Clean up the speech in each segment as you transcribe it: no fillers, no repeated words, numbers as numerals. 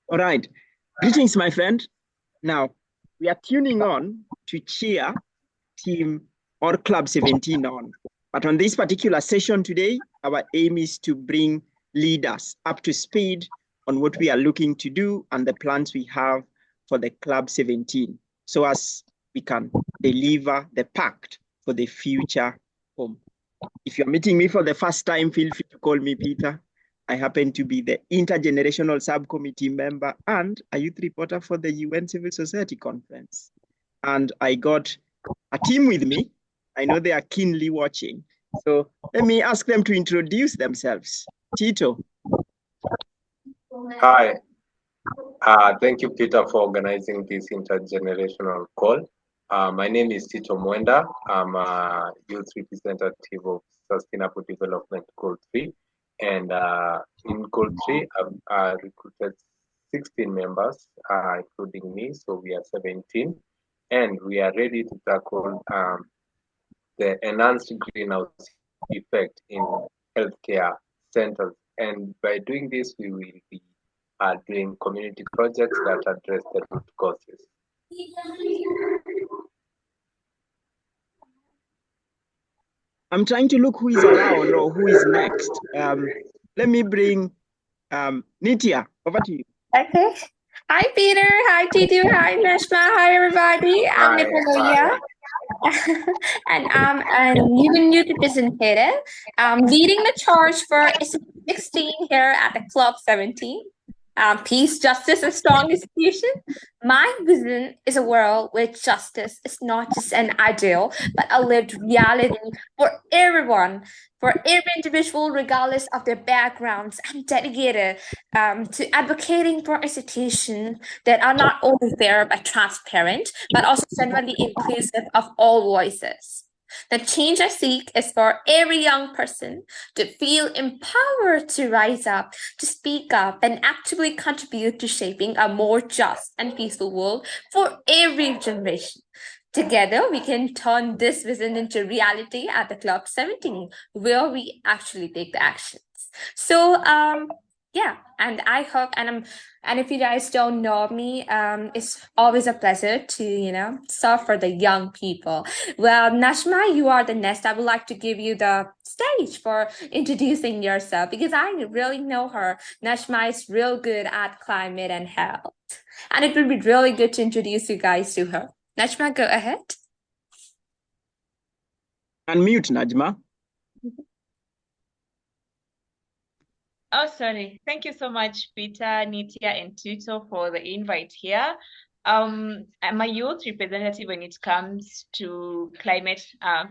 All right. Greetings, my friend. Now, we are tuning on to cheer team or Club 17 on. But on this particular session today, our aim is to bring leaders up to speed on what we are looking to do and the plans we have for the Club 17, so as we can deliver the pact for the future home. If you're meeting me for the first time, feel free to call me Peter. I happen to be the intergenerational subcommittee member and a youth reporter for the UN Civil Society Conference. And I got a team with me. I know they are keenly watching. So let me ask them to introduce themselves. Tito. Hi. Thank you, Peter, for organizing this intergenerational call. My name is Tito Mwenda. I'm a youth representative of Sustainable Development Goal 3. And in Goal 3, I've recruited 16 members, including me. So we are 17. And we are ready to tackle the enhanced greenhouse effect in healthcare centers. And by doing this, we will be doing community projects that address the root causes. I'm trying to look who is around or who is next. Let me bring Nitya. Over to you. Okay. Hi, Peter. Hi, Titu. Hi, Nashma. Hi, everybody. I'm Nicolia. And I'm a youth representative. I'm leading the charge for 16 here at the Club 17. Peace, justice, and strong institution. My vision is a world where justice is not just an ideal, but a lived reality for everyone, for every individual, regardless of their backgrounds. I'm dedicated to advocating for institutions that are not only fair but transparent, but also genuinely inclusive of all voices. The change I seek is for every young person to feel empowered to rise up, to speak up, and actively contribute to shaping a more just and peaceful world for every generation. Together, we can turn this vision into reality at the Club 17, where we actually take the actions. So, yeah, and I hope, and if you guys don't know me, it's always a pleasure to serve for the young people. Well, Nashma, you are the next. I would like to give you the stage for introducing yourself because I really know her. Nashma is real good at climate and health, and it would be really good to introduce you guys to her. Najma, go ahead. Unmute, Najma. Oh, sorry. Thank you so much, Peter, Nitya, and Tito for the invite here. I'm a youth representative when it comes to Climate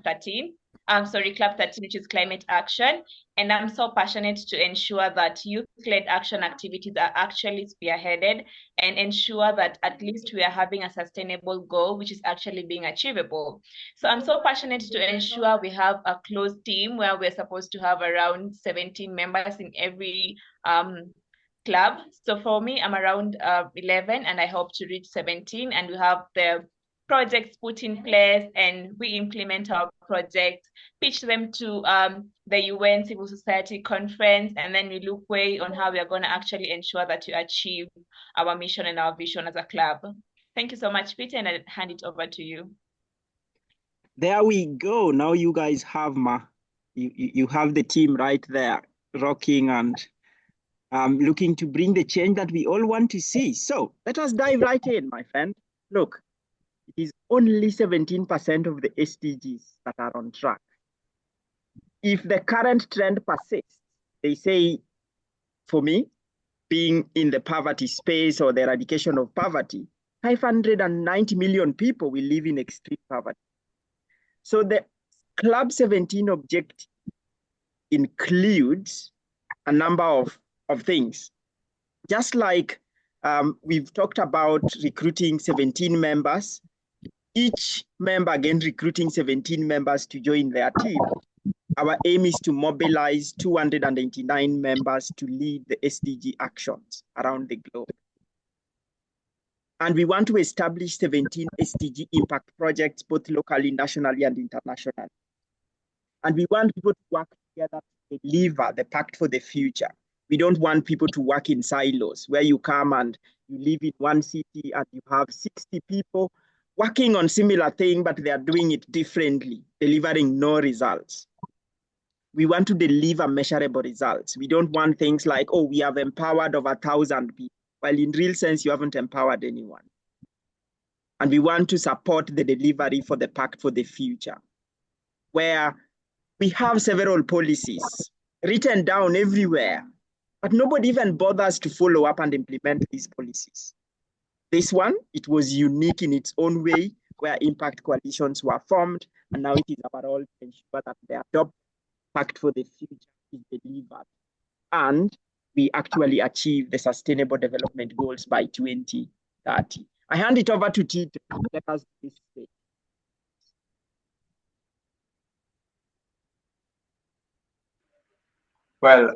13. Club 13, which is climate action. And I'm so passionate to ensure that youth-led action activities are actually spearheaded and ensure that at least we are having a sustainable goal, which is actually being achievable. So I'm so passionate to ensure we have a close team where we're supposed to have around 17 members in every club. So for me, I'm around 11 and I hope to reach 17, and we have the projects put in place and we implement our projects, pitch them to the UN Civil Society Conference, and then we look way on how we are going to actually ensure that we achieve our mission and our vision as a club. Thank you so much, Peter, and I hand it over to you. There we go. Now you guys have you have the team right there, rocking and looking to bring the change that we all want to see. So let us dive right in, my friend. Look, it is only 17% of the SDGs that are on track. If the current trend persists, they say, for me, being in the poverty space or the eradication of poverty, 590 million people will live in extreme poverty. So the Club 17 objective includes a number of things. Just like we've talked about recruiting 17 members, each member again recruiting 17 members to join their team. Our aim is to mobilize 289 members to lead the SDG actions around the globe. And we want to establish 17 SDG impact projects, both locally, nationally, and internationally. And we want people to work together to deliver the Pact for the Future. We don't want people to work in silos where you come and you live in one city and you have 60 people working on similar thing, but they are doing it differently, delivering no results. We want to deliver measurable results. We don't want things like, oh, we have empowered over 1,000 people, while in real sense, you haven't empowered anyone. And we want to support the delivery for the Pact for the Future, where we have several policies written down everywhere, but nobody even bothers to follow up and implement these policies. This one, it was unique in its own way, where impact coalitions were formed, and now it is our role to ensure that the adopt Pact for the Future is delivered, and we actually achieve the Sustainable Development Goals by 2030. I hand it over to Tito to take us to this stage. Well,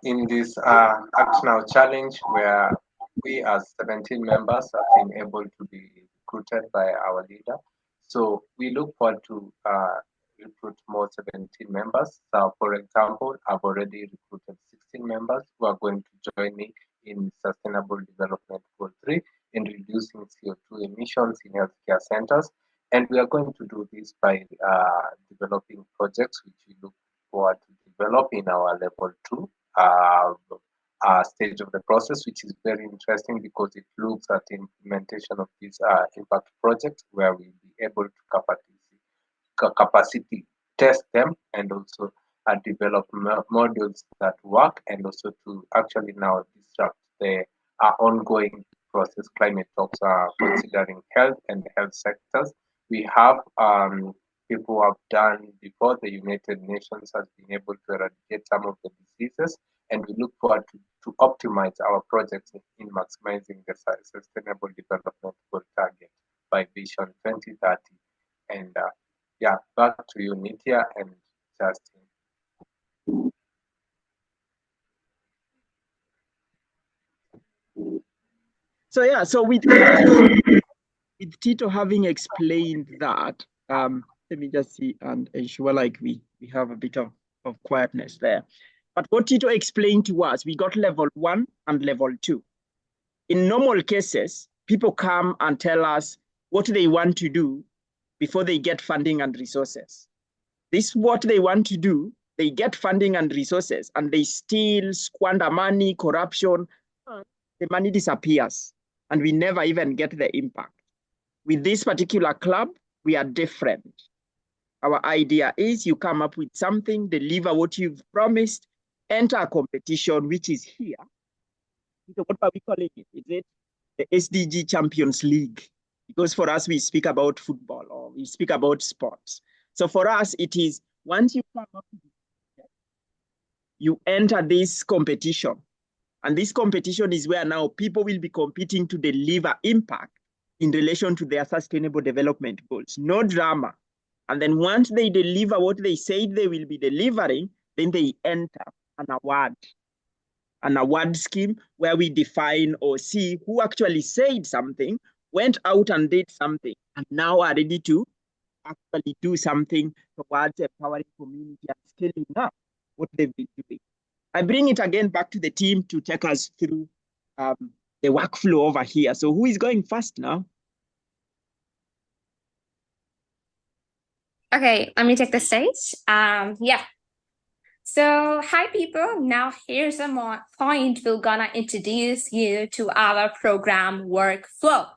in this Act Now challenge, where we as 17 members have been able to be recruited by our leader, so we look forward to recruit more 17 members. So, for example, I've already recruited 16 members who are going to join me in Sustainable Development Goal 3 in reducing CO2 emissions in healthcare centers. And we are going to do this by developing projects which we look forward to develop in our level 2 stage of the process, which is very interesting because it looks at the implementation of these impact projects where we'll be able to capacity test them and also develop modules that work, and also to actually now disrupt the ongoing process. Climate talks are considering health and health sectors. We have people who have done before. The United Nations has been able to eradicate some of the diseases, and we look forward to optimize our projects in maximizing the sustainable development goal target by Vision 2030. And yeah, back to you, Nitya and Justin. So yeah, so with Tito having explained that, let me just see and ensure like we have a bit of quietness there. But what Tito explained to us, we got level 1 and level 2. In normal cases, people come and tell us what they want to do before they get funding and resources. This is what they want to do. They get funding and resources and they still squander money, corruption, the money disappears and we never even get the impact. With this particular club, we are different. Our idea is you come up with something, deliver what you've promised, enter a competition, which is here. So what are we calling it? Is it the SDG Champions League? Because for us, we speak about football or we speak about sports. So for us, it is once you come up with it, you enter this competition. And this competition is where now people will be competing to deliver impact in relation to their sustainable development goals. No drama. And then once they deliver what they said they will be delivering, then they enter an award scheme where we define or see who actually said something, went out and did something, and now are ready to actually do something towards empowering community and scaling up what they've been doing. I bring it again back to the team to take us through the workflow over here. So who is going first now? Okay, let me take the stage. Yeah. So, hi people. Now here's a more point we're gonna introduce you to our program workflow.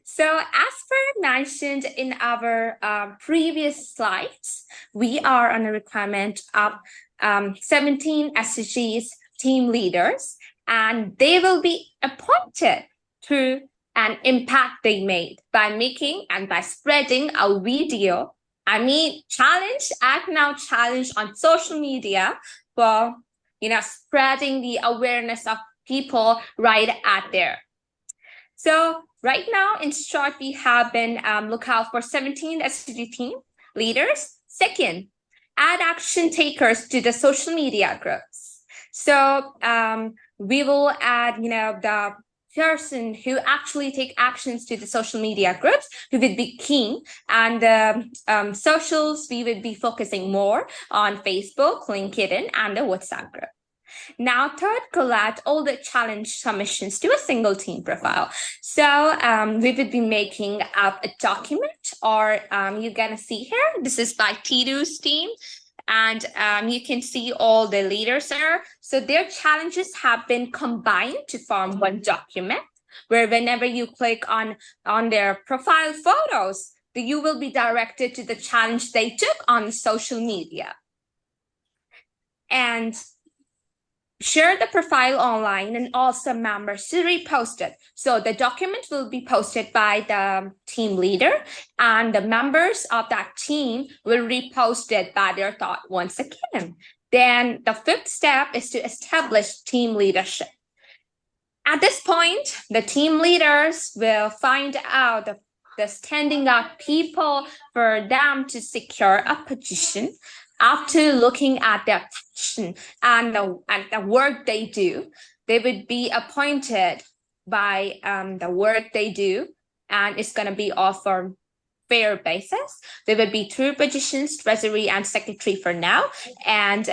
So, as per mentioned in our previous slides, we are on a requirement of 17 SDGs team leaders, and they will be appointed through an impact they made by making and by spreading a video. Act Now challenge on social media for, spreading the awareness of people right out there. So right now, in short, we have been lookout for 17 SDG team leaders. Second, add action takers to the social media groups. So we will add, the person who actually take actions to the social media groups, we would be keen. And socials, we would be focusing more on Facebook, LinkedIn, and the WhatsApp group. Now, third, collect all the challenge submissions to a single team profile. So we would be making up a document, or you're going to see here, this is by Tidu's team. And you can see all the leaders there. So their challenges have been combined to form one document, where whenever you click on their profile photos, you will be directed to the challenge they took on social media. And share the profile online and also members to repost it. So the document will be posted by the team leader, and the members of that team will repost it by their thought once again. Then the fifth step is to establish team leadership. At this point, the team leaders will find out the standing out people for them to secure a position. After looking at their passion and the work they do, they would be appointed by the work they do, and it's going to be all for fair basis. There would be 2 positions, treasury and secretary for now, and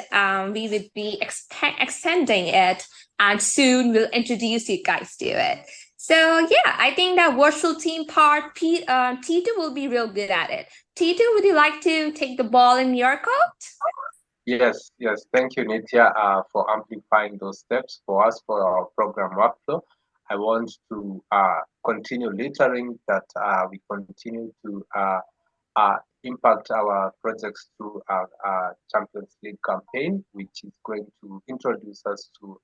we would be extending it, and soon we'll introduce you guys to it. So yeah, I think that virtual team part, T2 will be real good at it. T2, would you like to take the ball in your court? Yes. Thank you, Nitya, for amplifying those steps for us for our program workflow. I want to continue littering that we continue to impact our projects through our Champions League campaign, which is going to introduce us to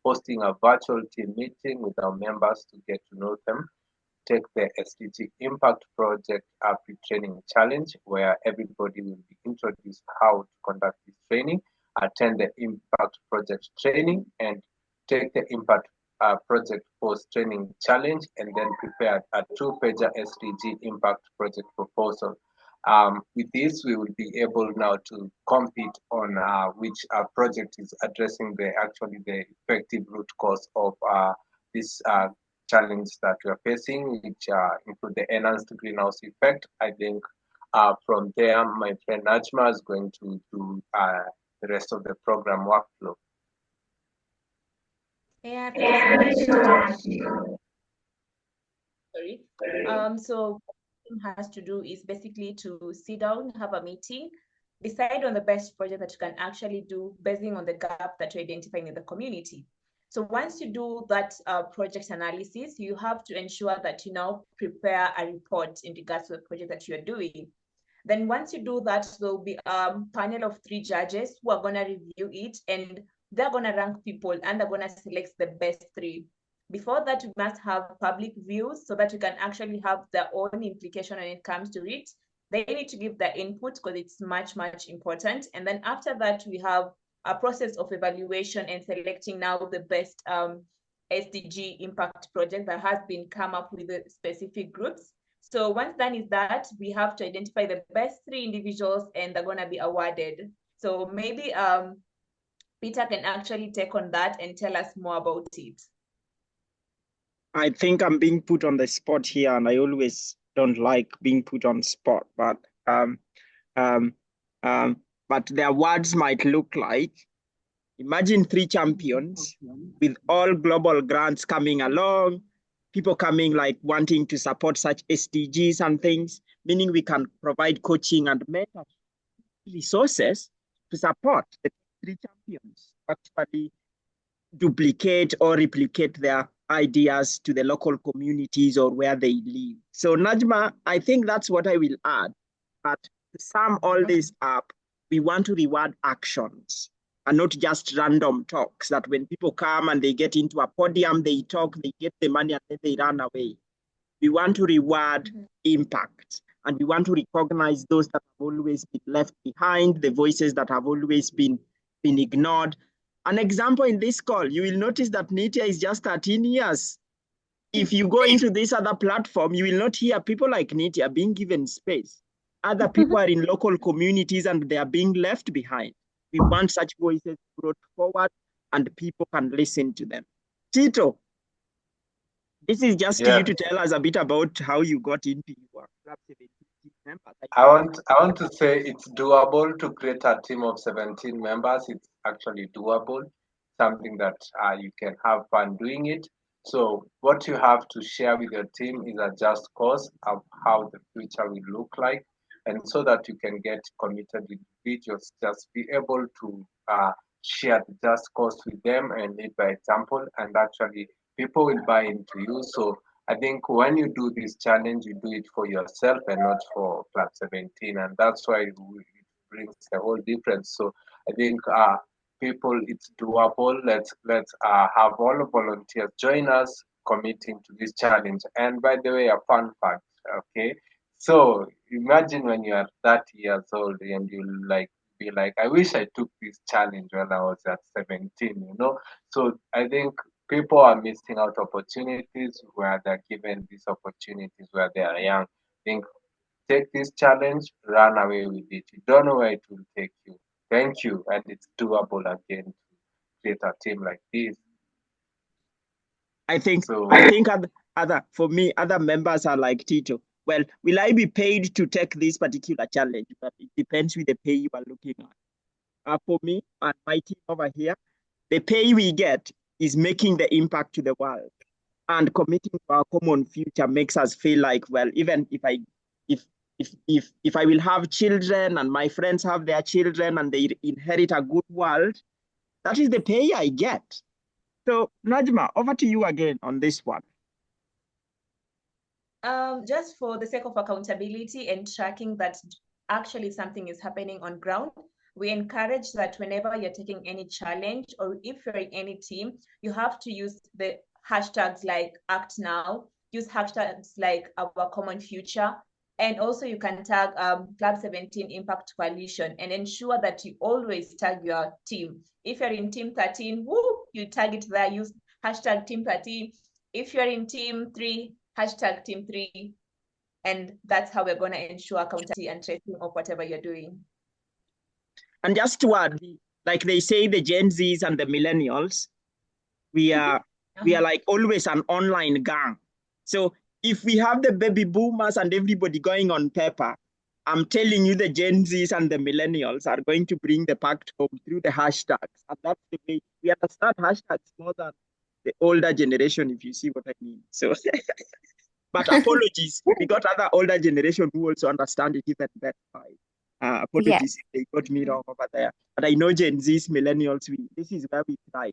hosting a virtual team meeting with our members to get to know them. Take the SDG Impact Project Pre-Training Challenge, where everybody will be introduced how to conduct this training, attend the Impact Project training, and take the Impact Project Post-Training Challenge, and then prepare a 2-pager SDG Impact Project proposal. With this, we will be able now to compete on which project is addressing the effective root cause of this challenge that we are facing, which include the enhanced greenhouse effect. I think from there, my friend Najma is going to do the rest of the program workflow. Yeah, thank you so much. Sorry. So what has to do is basically to sit down, have a meeting, decide on the best project that you can actually do based on the gap that you're identifying in the community. So once you do that project analysis, you have to ensure that you now prepare a report in regards to the project that you're doing. Then once you do that, there'll be a panel of 3 judges who are going to review it, and they're going to rank people and they're going to select the best 3. Before that, we must have public views so that we can actually have their own implication when it comes to it. They need to give their input because it's much, much important. And then after that, we have a process of evaluation and selecting now the best SDG impact project that has been come up with the specific groups. So once done is that, we have to identify the best 3 individuals, and they're going to be awarded. So maybe Peter can actually take on that and tell us more about it. I think I'm being put on the spot here, and I always don't like being put on spot, but their words might look like, imagine 3 champions with all global grants coming along, people coming like wanting to support such SDGs and things, meaning we can provide coaching and mentorship resources to support the 3 champions, actually duplicate or replicate their ideas to the local communities or where they live. So Najma, I think that's what I will add. But to sum all this up, we want to reward actions and not just random talks that when people come and they get into a podium, they talk, they get the money, and then they run away. We want to reward impact, and we want to recognize those that have always been left behind, the voices that have always been ignored. An example in this call, you will notice that Nitya is just 13 years. If you go into this other platform, you will not hear people like Nitya being given space. Other people are in local communities and they are being left behind. We want such voices brought forward and people can listen to them. Tito. This is just you to tell us a bit about how you got into your Club 17 members. I want to say it's doable to create a team of 17 members. It's actually doable, something that you can have fun doing it. So what you have to share with your team is a just cause of how the future will look like. And so that you can get committed individuals, just be able to share the just cause with them and lead by example. And actually, people will buy into you. So I think when you do this challenge, you do it for yourself and not for Club 17, and that's why it brings a whole difference. So I think people, it's doable. Let's have all the volunteers join us committing to this challenge. And by the way, a fun fact, okay? So imagine when you are 30 years old and you be like, I wish I took this challenge when I was at 17, you know? So I think people are missing out opportunities where they're given these opportunities where they are young. Think, take this challenge, run away with it. You don't know where it will take you. Thank you, and it's doable again to create a team like this. I think other members are like Tito. Well, will I be paid to take this particular challenge? But it depends with the pay you are looking at. For me and my team over here, the pay we get is making the impact to the world, and committing to our common future makes us feel like, well, even if I will have children and my friends have their children and they inherit a good world, that is the pay I get. So Najma, over to you again on this one. Just for the sake of accountability and tracking that actually something is happening on ground, we encourage that whenever you're taking any challenge or if you're in any team, you have to use the hashtags like Act Now, use hashtags like Our Common Future, and also you can tag Club 17 Impact Coalition and ensure that you always tag your team. If you're in Team 13, you tag it there, use hashtag Team 13. If you're in Team 3, hashtag Team 3. And that's how we're going to ensure accountability and tracing of whatever you're doing. And just to add, like they say, the Gen Zs and the millennials, we are like always an online gang. So if we have the baby boomers and everybody going on paper, I'm telling you, the Gen Zs and the millennials are going to bring the Pact Home through the hashtags. And that's the way we understand hashtags more than the older generation, if you see what I mean. So, but apologies, we got other older generation who also understand it even better. Apologies if they got me wrong over there. But I know Gen Zs, millennials, this is where we thrive.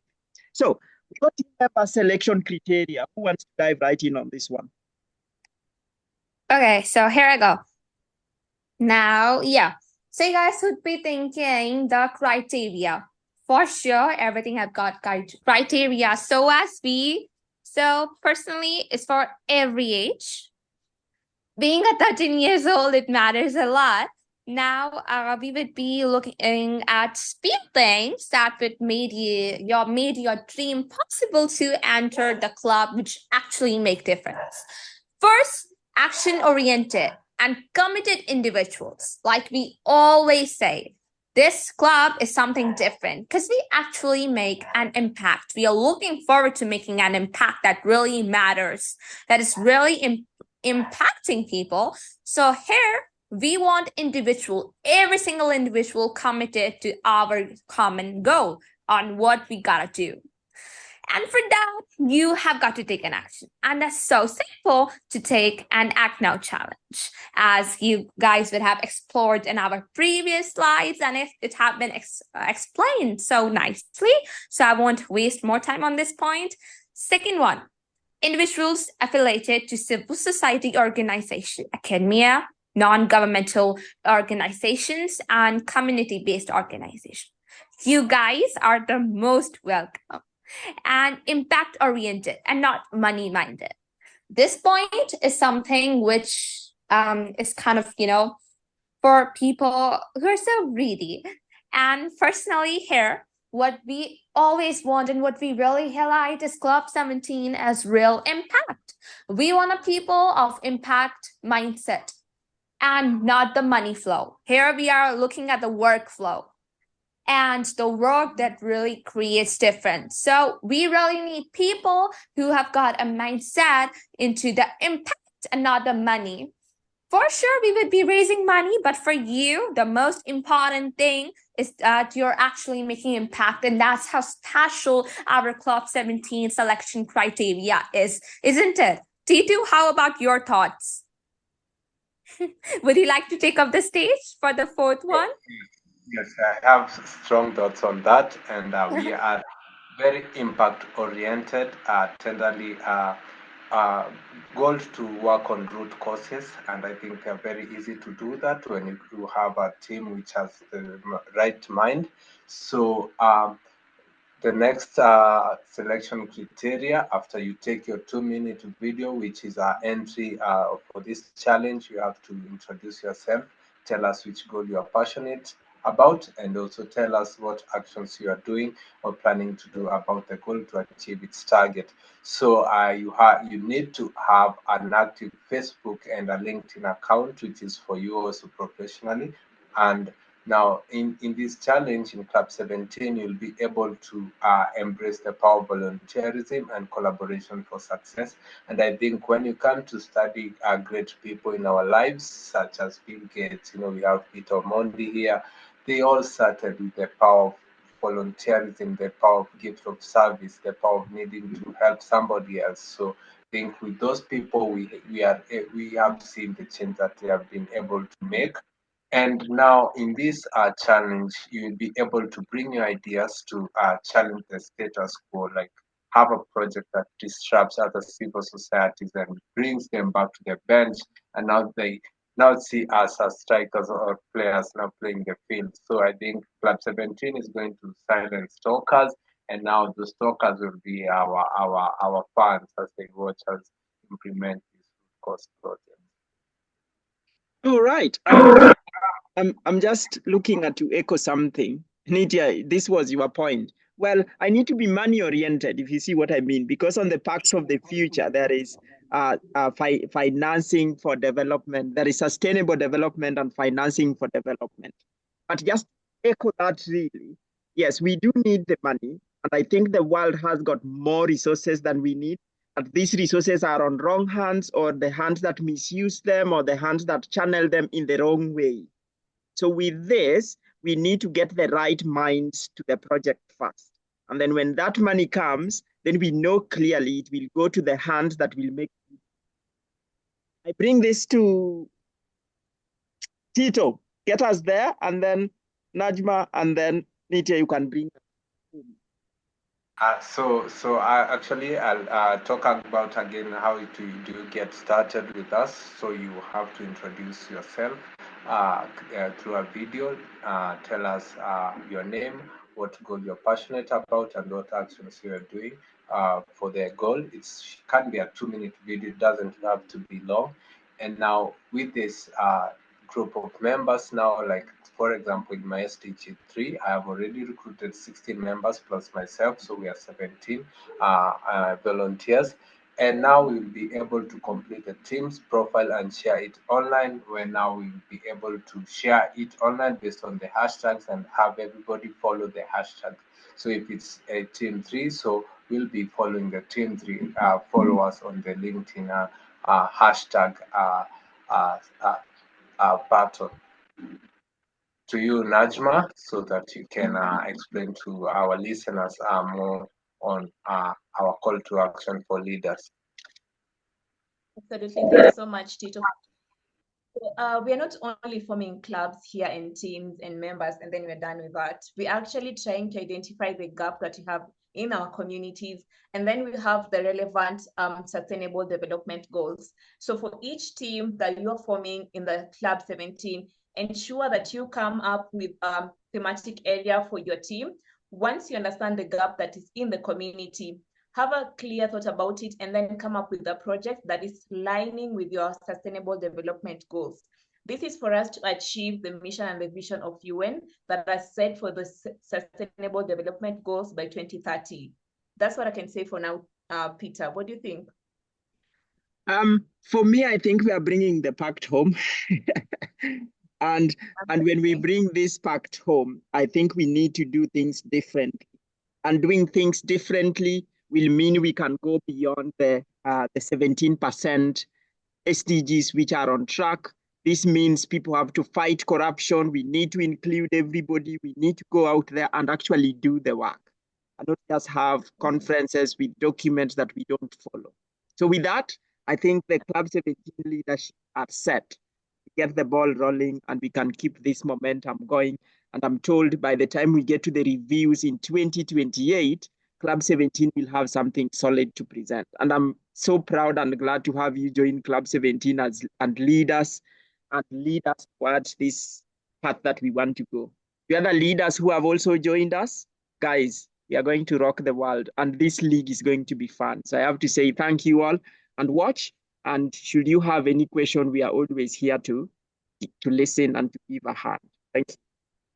So we got team member selection criteria. Who wants to dive right in on this one? Okay, so here I go. Now, so you guys would be thinking the criteria. For sure, everything have got criteria. So personally, it's for every age. Being at 13 years old, it matters a lot. Now, we would be looking at few things that would made your dream possible to enter the club, which actually make difference. First, action-oriented and committed individuals. Like we always say, this club is something different because we actually make an impact. We are looking forward to making an impact that really matters, that is really impacting people. So here, we want every single individual committed to our common goal on what we gotta do. And for that, you have got to take an action. And that's so simple to take an Act Now challenge, as you guys would have explored in our previous slides, and it have been explained so nicely. So I won't waste more time on this point. Second one, individuals affiliated to civil society organization, academia, non-governmental organizations, and community-based organizations. You guys are the most welcome. And impact-oriented and not money-minded. This point is something which is kind of, for people who are so greedy. And personally here, what we always want and what we really highlight is Club 17 as real impact. We want a people of impact mindset and not the money flow. Here we are looking at the workflow. and the work that really creates difference. So we really need people who have got a mindset into the impact and not the money. For sure, we would be raising money, but for you, the most important thing is that you're actually making impact, and that's how special our Club 17 selection criteria is, isn't it? Titu, how about your thoughts? Would you like to take up the stage for the fourth one? Yes, I have strong thoughts on that, and we are very impact oriented, tenderly goals to work on root causes, and I think they're very easy to do that when you have a team which has the right mind. So the next selection criteria, after you take your 2-minute video, which is our entry for this challenge, you have to introduce yourself, tell us which goal you are passionate about, and also tell us what actions you are doing or planning to do about the goal to achieve its target. So you need to have an active Facebook and a LinkedIn account, which is for you also professionally. And now, in this challenge in Club 17, you'll be able to embrace the power of volunteerism and collaboration for success. And I think when you come to study great people in our lives, such as Bill Gates, we have Peter Mondi here, they all started with the power of volunteerism, the power of gift of service, the power of needing to help somebody else. So I think with those people, we have seen the change that they have been able to make. And now in this challenge, you'll be able to bring your ideas to challenge the status quo, like have a project that disrupts other civil societies and brings them back to the bench. And now they now see us as strikers or players now playing the field. So I think Club 17 is going to silence stalkers, and now the stalkers will be our fans as they watch us implement this cost project. All right. I'm just looking at to echo something. Nitya, this was your point. Well, I need to be money oriented, if you see what I mean, because on the Pacts of the Future, there is financing for development, there is sustainable development and financing for development. But just echo that really. Yes, we do need the money. And I think the world has got more resources than we need. But these resources are on wrong hands, or the hands that misuse them, or the hands that channel them in the wrong way. So with this, we need to get the right minds to the project first. And then when that money comes, then we know clearly it will go to the hands that will make it. I bring this to Tito. Get us there, and then Najma, and then Nitya, you can bring. So actually, I'll talk about again how do you get started with us. So you have to introduce yourself through a video. Tell us your name, what goal you're passionate about, and what actions you're doing for the goal. It can be a 2-minute video. It doesn't have to be long. And now with this group of members now, like for example, in my SDG 3, I have already recruited 16 members plus myself, so we are 17 volunteers. And now we'll be able to complete the team's profile and share it online, where now we'll be able to share it online based on the hashtags and have everybody follow the hashtag. So if it's a team 3, so we'll be following the team 3 followers on the LinkedIn hashtag button. To you, Najma, so that you can explain to our listeners more on our call to action for leaders. Absolutely. Thank you so much, Tito. We are not only forming clubs here and teams and members, and then we're done with that. We're actually trying to identify the gap that we have in our communities, and then we have the relevant sustainable development goals. So for each team that you're forming in the Club 17, ensure that you come up with a thematic area for your team. Once you understand the gap that is in the community, have a clear thought about it, and then come up with a project that is lining with your sustainable development goals. This is for us to achieve the mission and the vision of UN that are set for the sustainable development goals by 2030. That's what I can say for now, Peter. What do you think? For me, I think we are bringing the Pact home. And when we bring this pact home, I think we need to do things differently. And doing things differently will mean we can go beyond the 17% SDGs which are on track. This means people have to fight corruption. We need to include everybody. We need to go out there and actually do the work and not just have conferences with documents that we don't follow. So with that, I think the Club 17 leadership are set to get the ball rolling and we can keep this momentum going. And I'm told by the time we get to the reviews in 2028, Club 17 will have something solid to present. And I'm so proud and glad to have you join Club 17 and lead us towards this path that we want to go. The other leaders who have also joined us, guys, we are going to rock the world and this league is going to be fun. So I have to say thank you all and watch. And should you have any question, we are always here to listen and to give a hand. Thank you.